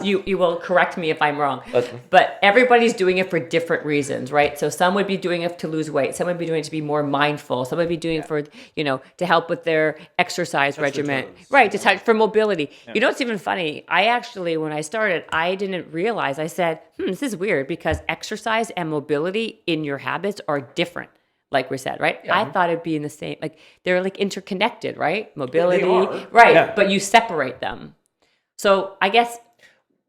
You will correct me if I'm wrong. But everybody's doing it for different reasons, right? So some would be doing it to lose weight. Some would be doing it to be more mindful. Some would be doing it for to help with their exercise regimen, right? For mobility. Yeah. You know what's even funny? I actually, when I started, I didn't realize. I said, this is weird because exercise and mobility in your habits are different. Like we said, right? Yeah. I thought it'd be in the same, like they're like interconnected, right? Mobility, right? Yeah. But you separate them. So I guess.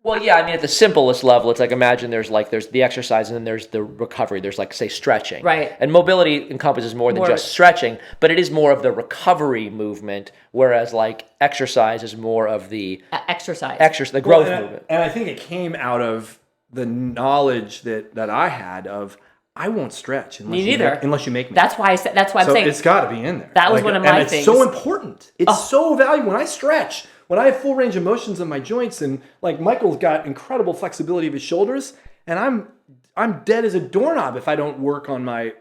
Well, yeah, I mean, at the simplest level, it's like imagine there's the exercise and then there's the recovery. There's like, say, stretching. Right. And mobility encompasses more than just stretching, but it is more of the recovery movement, whereas like exercise is more of the exercise, the growth movement. And I think it came out of the knowledge that I had of I won't stretch unless you make me. That's why I said. That's why I'm saying it's got to be in there. That was one of my things. It's so important. It's so valuable when I stretch. When I have full range of motions in my joints, and like Michael's got incredible flexibility of his shoulders, and I'm dead as a doorknob if I don't work on my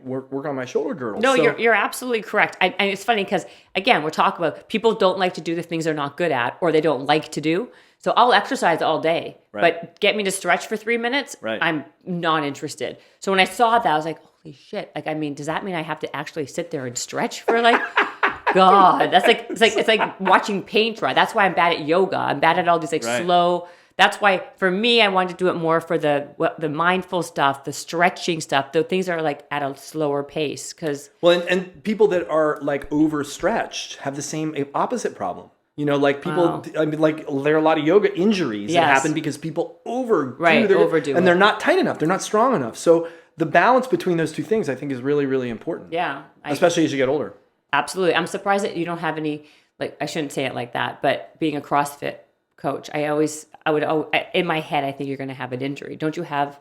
shoulder girdles. No, you're absolutely correct. And it's funny because again, we're talking about people don't like to do the things they're not good at or they don't like to do. So I'll exercise all day, but get me to stretch for 3 minutes, I'm not interested. So when I saw that, I was like, holy shit! Like, I mean, does that mean I have to actually sit there and stretch for like? God, that's like it's like watching paint dry. That's why I'm bad at yoga. I'm bad at all these like slow that's why for me, I wanted to do it more for the mindful stuff, the stretching stuff, the things that are like at a slower pace. Because and people that are like overstretched have the same opposite problem. You know, like people, I mean, like there are a lot of yoga injuries that happen because people overdo and they're not tight enough. They're not strong enough. So the balance between those two things, I think, is really, really important. Yeah. Especially as you get older. Absolutely. I'm surprised that you don't have any, like, I shouldn't say it like that, but being a CrossFit coach, in my head, I think you're going to have an injury. Do you have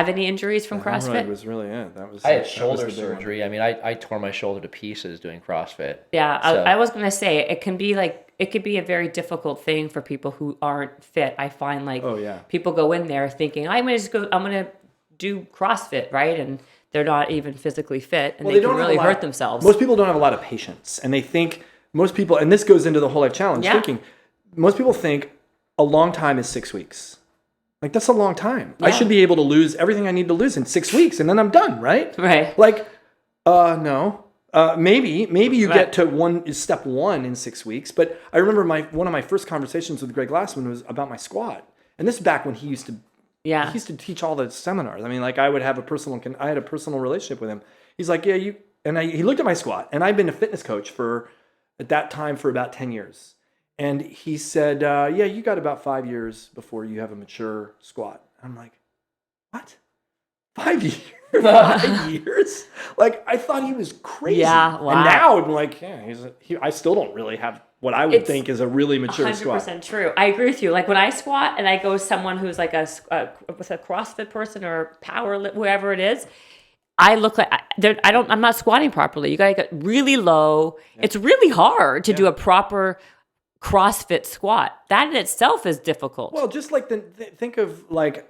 any injuries from CrossFit? That was really it. I had shoulder surgery. I mean, I tore my shoulder to pieces doing CrossFit. Yeah. So. I was going to say, it could be a very difficult thing for people who aren't fit. I find people go in there thinking, I'm going to do CrossFit, right? And they're not even physically fit, and they can really hurt themselves. Most people don't have a lot of patience, and they think and this goes into the whole life challenge thinking. Most people think a long time is 6 weeks. Like, that's a long time. Yeah. I should be able to lose everything I need to lose in 6 weeks, and then I'm done, right? Right. Like, no. Maybe you get to step one in 6 weeks. But I remember one of my first conversations with Greg Glassman was about my squat, and this is back when he used to. Yeah. He used to teach all the seminars. I mean, like, I had a personal relationship with him. He's like, he looked at my squat, and I'd been a fitness coach at that time for about 10 years. And he said, you got about 5 years before you have a mature squat. I'm like, what? 5 years? 5 years? Like, I thought he was crazy. Yeah, wow. And now I'm like, I still don't really have what I would think is a really mature squat. 100% true. I agree with you. Like, when I squat and I go with someone who's like a CrossFit person or whoever it is, I look like I'm not squatting properly. You got to get really low. Yeah. It's really hard to do a proper CrossFit squat. That in itself is difficult. Well, just like think of like,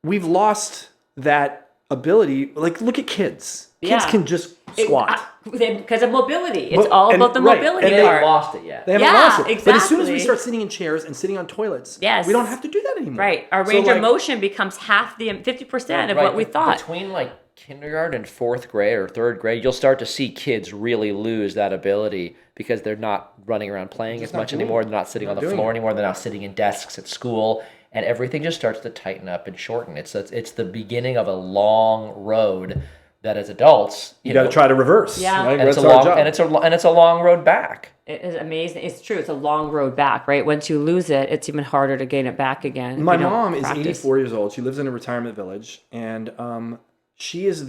we've lost that ability. Like, look at kids. Kids can just squat. Because of mobility. It's all about the mobility. And they haven't lost it yet. They haven't lost it. Exactly. But as soon as we start sitting in chairs and sitting on toilets, we don't have to do that anymore. Right. Our range of motion becomes 50% of what we thought. Between like kindergarten and fourth grade or third grade, you'll start to see kids really lose that ability because they're not running around playing as much anymore. They're not sitting on the floor anymore. They're not sitting in desks at school. And everything just starts to tighten up and shorten. It's the beginning of a long road that as adults you got to try to reverse. Yeah, right? And it's a long road back. It is amazing. It's true. It's a long road back, right? Once you lose it, it's even harder to gain it back again. My mom is 84 years old. She lives in a retirement village, and she is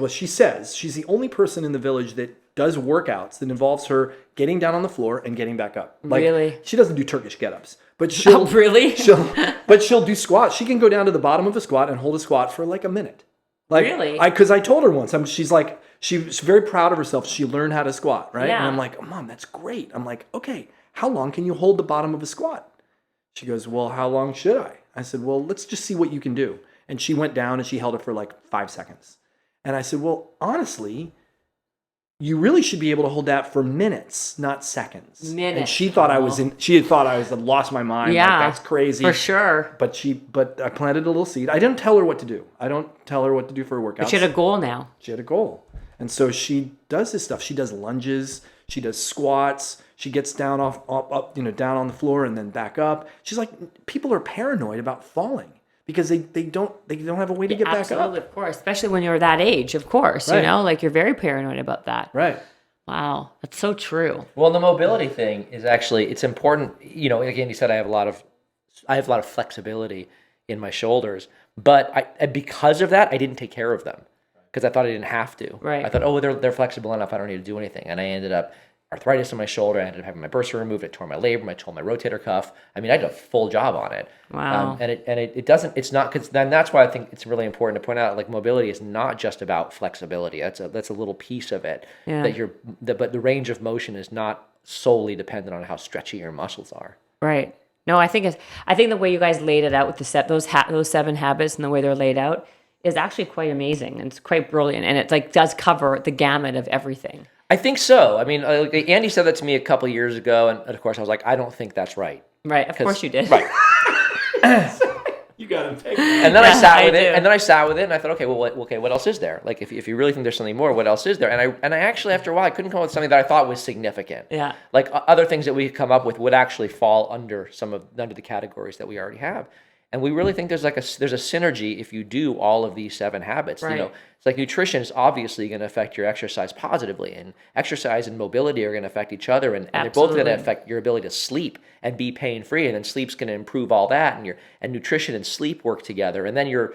she says she's the only person in the village that does workouts that involves her getting down on the floor and getting back up. Like, really? She doesn't do Turkish get-ups, but she'll she'll do squats. She can go down to the bottom of a squat and hold a squat for like a minute. Like, really? Because I told her once, she's very proud of herself. She learned how to squat, right? Yeah. And I'm like, Mom, that's great. I'm like, okay, how long can you hold the bottom of a squat? She goes, well, how long should I? I said, well, let's just see what you can do. And she went down and she held it for like 5 seconds. And I said, well, honestly, you really should be able to hold that for minutes, not seconds. Minutes. And she thought she had thought I had lost my mind. Yeah, like, that's crazy. For sure. But I planted a little seed. I didn't tell her what to do. I don't tell her what to do for her workouts. But she had a goal now. She had a goal. And so she does this stuff. She does lunges. She does squats. She gets down down on the floor and then back up. She's like, people are paranoid about falling because they don't have a way to get back up. Absolutely, of course. Especially when you're that age, of course. Right. You know, like, you're very paranoid about that. Right. Wow, that's so true. Well, the mobility thing is actually, it's important. You know, again, you said I have a lot of flexibility in my shoulders, but because of that, I didn't take care of them because I thought I didn't have to. Right. I thought, they're flexible enough. I don't need to do anything, and I ended up arthritis in my shoulder. I ended up having my bursa removed. I tore my labrum. I tore my rotator cuff. I mean, I did a full job on it. Wow. It's not, because then that's why I think it's really important to point out, like, mobility is not just about flexibility. That's a little piece of it. Yeah. But the range of motion is not solely dependent on how stretchy your muscles are. Right. No, I think the way you guys laid it out with those 7 habits and the way they're laid out is actually quite amazing, and it's quite brilliant, and it like does cover the gamut of everything. I think so. I mean, Andy said that to me a couple of years ago, and of course I was like, I don't think that's right. Right. Of course you did. Right. You got it pegged. And then I sat with I it, do. and then I sat with it, and I thought, okay, well, what else is there? Like, if you really think there's something more, what else is there? And I actually, after a while, I couldn't come up with something that I thought was significant. Yeah. Like other things that we could come up with would actually fall under under the categories that we already have. And we really think there's a synergy if you do all of these 7 habits. Right. It's like nutrition is obviously going to affect your exercise positively, and exercise and mobility are going to affect each other, and they're both going to affect your ability to sleep and be pain free. And then sleep's going to improve all that, and nutrition and sleep work together, and then your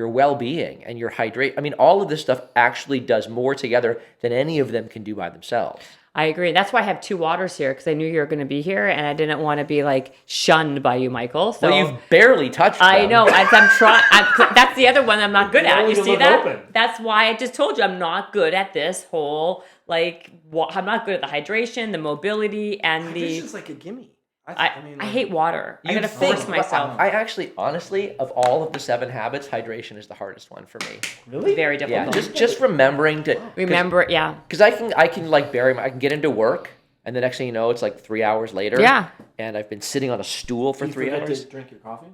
well being and your hydrate. I mean, all of this stuff actually does more together than any of them can do by themselves. I agree. That's why I have 2 waters here, because I knew you were going to be here, and I didn't want to be like shunned by you, Michael. So Well, you've barely touched them. I know. I'm trying. That's the other one I'm not good at. only You see look that? open. That's why I just told you I'm not good at this whole I'm not good at the hydration, the mobility, and This the. is like a gimme. I hate water. I gotta think, force myself. I actually, honestly, of all of the 7 habits, hydration is the hardest one for me. Really? Very Yeah, difficult. just remembering to Remember, yeah. because I can like I can get into work, and the next thing you know, it's like 3 hours later. Yeah. And I've been sitting on a stool for 3 hours. To drink your coffee?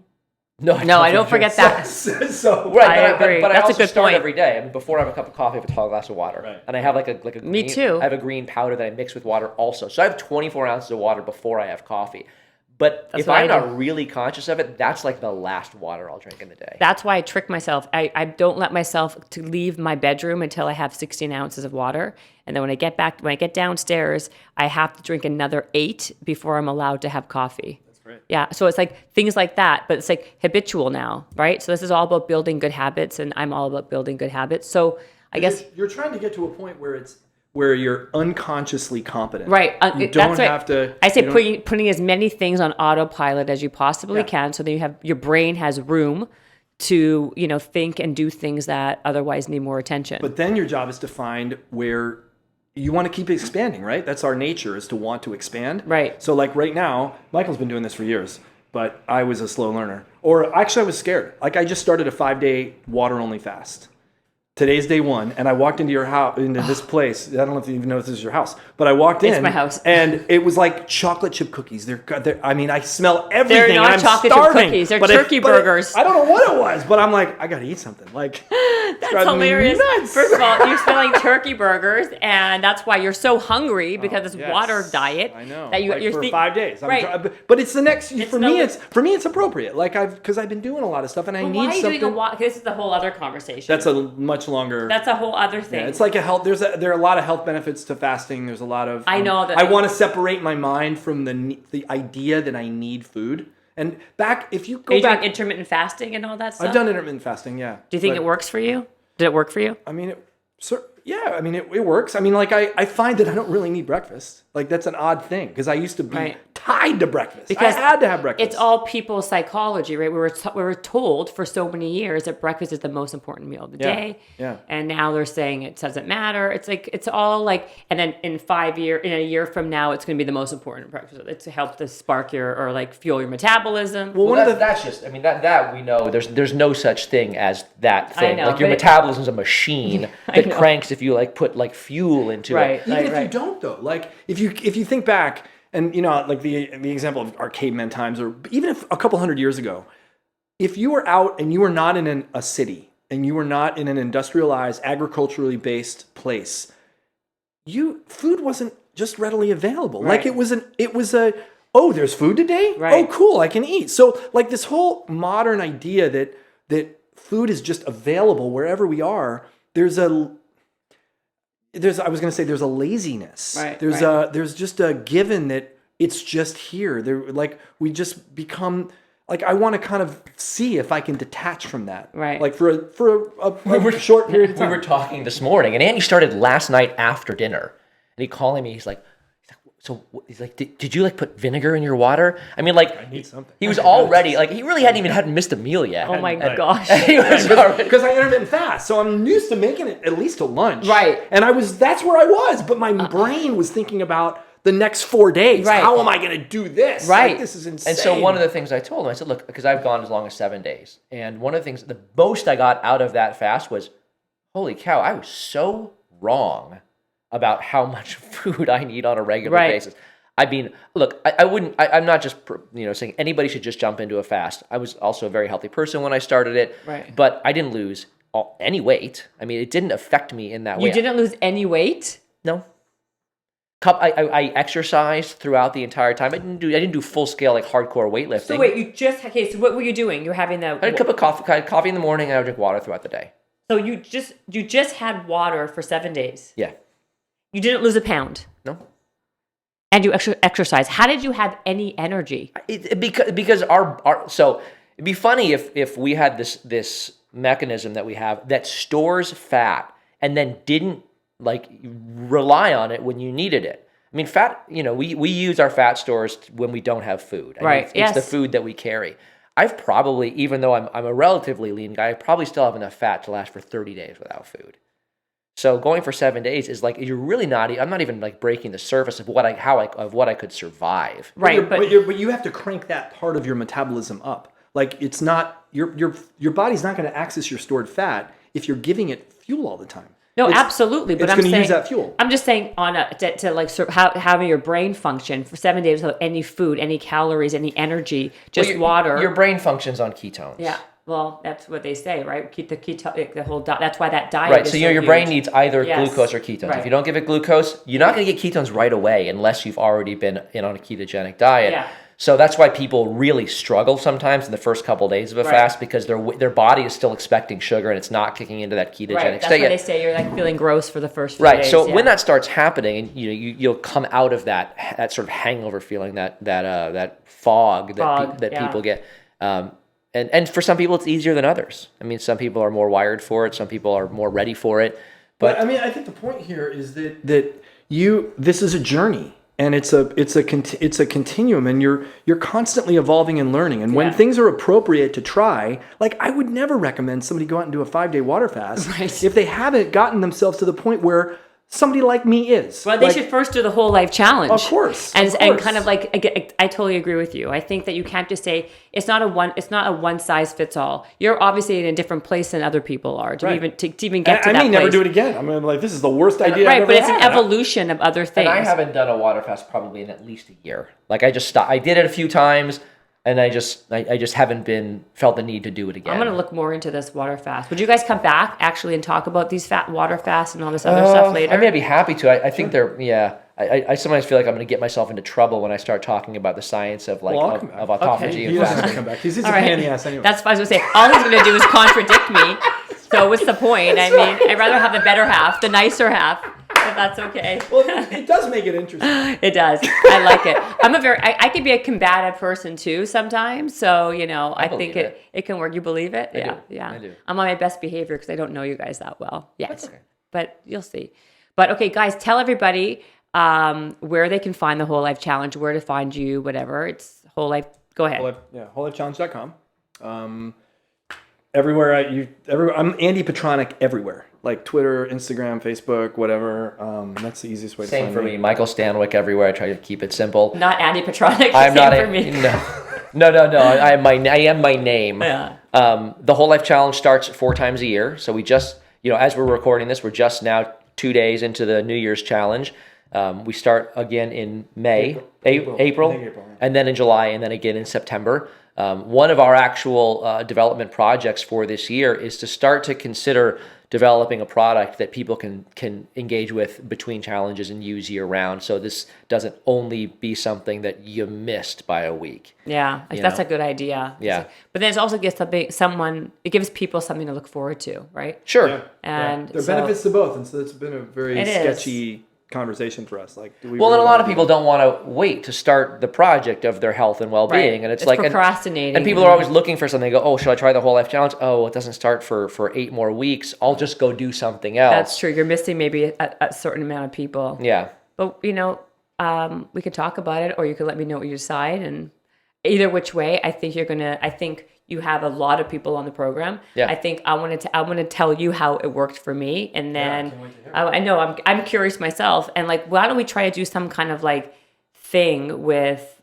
No, I don't forget that. So Right, I agree. but I That's a also good start point. every day. I mean, before I have a cup of coffee, I have a tall glass of water, Right. and I have like a Me green, too. I have a green powder that I mix with water also. So I have 24 ounces of water before I have coffee. But That's if what I'm I not do. really conscious of it, that's like the last water I'll drink in the day. That's why I trick myself. I don't let myself to leave my bedroom until I have 16 ounces of water. And then when I get downstairs, I have to drink another 8 before I'm allowed to have coffee. That's great. Yeah. So it's like things like that, but it's like habitual now, right? So this is all about building good habits, and I'm all about building good habits. So I guess. You're trying to get to a point where you're unconsciously competent. Right. You That's don't right. have to. I say you don't- putting as many things on autopilot as you possibly can, so that your brain has room to think and do things that otherwise need more attention. But then your job is to find where you want to keep expanding, right? That's our nature, is to want to expand. Right. So like right now, Michael's been doing this for years, but I was a slow learner. Or actually I was scared. Like I just started a 5-day water only fast. Today's day 1, and I walked into your house, into this place. I don't know if you even know if this is your house, but I walked in. It's my house. And it was like chocolate chip cookies. They're I mean, I smell everything. They're not and I'm chocolate chip starving. cookies. They're But turkey burgers. I don't know what it was, but I'm like, I gotta eat something. Like, That's driving me hilarious. nuts. First of all, you're smelling turkey burgers, and that's why you're so hungry, because it's Yes. water diet. I know. That Like for 5 days. Right. But it's the next. It's For me, it's appropriate. Like because I've been doing a lot of stuff, and I But need why are you something. doing a walk? This is the whole other conversation. That's a much longer. That's a whole other thing. Yeah, it's like a health. There are a lot of health benefits to fasting. There's a lot of. I know that- I want to separate my mind from the idea that I need food. And if you Are go you back, doing intermittent fasting and all that stuff? I've done intermittent fasting. Yeah. Do you think But, it works for you? Did it work for you? I mean, yeah. I mean, it works. I mean, like I find that I don't really need breakfast. Like that's an odd thing because I used to be Right. tied to breakfast. Because I had to have breakfast. It's all people's psychology, right? We were told for so many years that breakfast is the most important meal of the day. yeah. And now they're saying it doesn't matter. It's like it's all like, and then in a year from now, it's going to be the most important breakfast. It's to help to spark or like fuel your metabolism. Well, one of the that's just. I mean, that we know. There's no such thing as that thing. know, like your but it- metabolism's a machine I that know. cranks if you like put like fuel into Right. it. Even if you don't, though, like if you think back, and like the example of our caveman times, or even if a couple hundred years ago, if you were out and you were not in a city and you were not in an industrialized, agriculturally based place, food wasn't just readily available. Right. Like it was oh, there's food today. Right. Oh, cool, I can eat. So like this whole modern idea that food is just available wherever we are. There's a laziness. Right, There's just a given that it's just here. We just become like, I want to kind of see if I can detach from that. Right. Like for a short period of We time. were talking this morning, and Andy started last night after dinner, and he calling me. He's like, did you like put vinegar in your water? I mean, like, I need something. he was already like, he really hadn't missed a meal yet. Oh my And- gosh. He was already, Because I intermittent fast, so I'm used to making it at least to lunch. Right. And that's where I was, but my brain was thinking about the next 4 days. Right. How am I going to do this? Right. Like, this is insane. And so one of the things I told him, I said, look, because I've gone as long as 7 days, and one of the things, the most I got out of that fast was, holy cow, I was so wrong about how much food I need on a regular Right. basis. I mean, look, I wouldn't. I'm not just saying anybody should just jump into a fast. I was also a very healthy person when I started it, Right. but I didn't lose any weight. I mean, it didn't affect me in that way. You didn't lose any weight? No. I exercised throughout the entire time. I didn't do full scale like hardcore weightlifting. So wait, so what were you doing? You were having I had a cup of coffee. I had coffee in the morning, and I would drink water throughout the day. So you just had water for 7 days. Yeah. You didn't lose a pound. No. And you exercise. How did you have any energy? Because our so it'd be funny if we had this mechanism that we have that stores fat and then didn't like rely on it when you needed it. I mean, fat. We use our fat stores when we don't have food. Right. It's the food that we carry. I've probably, even though I'm a relatively lean guy, I probably still have enough fat to last for 30 days without food. So going for 7 days is like, you're really not. I'm not even like breaking the surface of what I could survive. Right, but you have to crank that part of your metabolism up. Like it's not your body's not going to access your stored fat if you're giving it fuel all the time. No, absolutely. But it's I'm going to saying use that fuel. I'm just saying to like sort of having your brain function for 7 days without any food, any calories, any energy, just water. Your brain functions on ketones. Yeah. Well, that's what they say, right? Keep the whole diet. That's why that diet. Right. Is So your huge. brain needs either glucose or ketones. Right. If you don't give it glucose, you're not going to get ketones right away unless you've already been on a ketogenic diet. Yeah. So that's why people really struggle sometimes in the first couple of days of a fast because their body is still expecting sugar and it's not kicking into that ketogenic Right. That's state why yet. they say you're like feeling gross for the first few Right. days. So when that starts happening, and you'll come out of that sort of hangover feeling, that fog that people get. And for some people, it's easier than others. I mean, some people are more wired for it. Some people are more ready for it. But I mean, I think the point here is that this is a journey. And it's a continuum, and you're constantly evolving and learning. And when things are appropriate to try, like I would never recommend somebody go out and do a 5-day water fast if they haven't gotten themselves to the point where somebody like me is. Well, they should first do the whole life challenge. Of course. And kind of like I totally agree with you. I think that you can't just say it's not a one size fits all. You're obviously in a different place than other people are to even get to that place. I may never do it again. I'm like, this is the worst idea I've ever but it's had. an evolution of other things. And I haven't done a water fast probably in at least a year. Like I just stopped. I did it a few times, and I just haven't felt the need to do it again. I'm going to look more into this water fast. Would you guys come back actually and talk about these water fasts and all this other stuff later? I mean, I'd be happy to. I think I sometimes feel like I'm going to get myself into trouble when I start talking about the science of of autophagy and He doesn't fasting. come back. He's a All pain in the ass anyway. That's what I was going to say. All he's going to do is contradict me. So what's the point? I mean, I'd rather have the better half, the nicer half, if that's okay. Well, it does make it interesting. It does. I like it. I could be a combative person too sometimes. So, I think it can work. You believe it? Yeah. I do. I'm on my best behavior because I don't know you guys that well. Yes. That's okay. But you'll see. But okay, guys, tell everybody where they can find the Whole Life Challenge, where to find you, whatever. It's Whole Life. Go ahead. wholelifechallenge.com. Everywhere I'm Andy Petranek everywhere, like Twitter, Instagram, Facebook, whatever. That's the easiest way to find me. Same for me. Michael Stanwyck everywhere. I try to keep it simple. Not Andy Petranek. I'm not for me. No. I am my name. Yeah. The Whole Life Challenge starts 4 times a year. So we just, as we're recording this, we're just now 2 days into the New Year's challenge. We start again in April, and then in July, and then again in September. One of our actual development projects for this year is to start to consider developing a product that people can engage with between challenges and use year round. So this doesn't only be something that you missed by a week. Yeah, that's a good idea. Yeah. But then it also gives it gives people something to look forward to, right? Sure. Yeah. And there are benefits to both, and so it's been a very sketchy conversation for us. Like, and a lot of people don't want to wait to start the project of their health and well-being, right. and it's like procrastinating. And people are always looking for something. They go, oh, should I try the Whole Life Challenge? Oh, it doesn't start for 8 more weeks. I'll just go do something else. That's true. You're missing maybe a certain amount of people. Yeah. But we could talk about it, or you could let me know what you decide. And either which way, I think you have a lot of people on the program. Yeah. I think I want to tell you how it worked for me, and then I know I'm curious myself. And like, why don't we try to do some kind of like thing with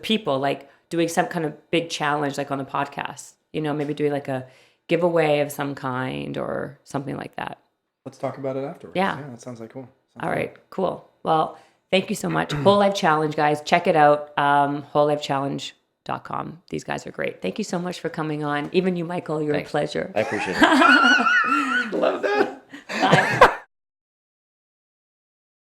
people, like doing some kind of big challenge, like on the podcast. Maybe doing like a giveaway of some kind or something like that. Let's talk about it afterwards. Yeah, that sounds like cool. All right, cool. Well, Thank you so much. Whole Life Challenge, guys. Check it out. WholeLifeChallenge.com. These guys are great. Thank you so much for coming on. Even you, Michael, you're Thanks. a pleasure. I appreciate it.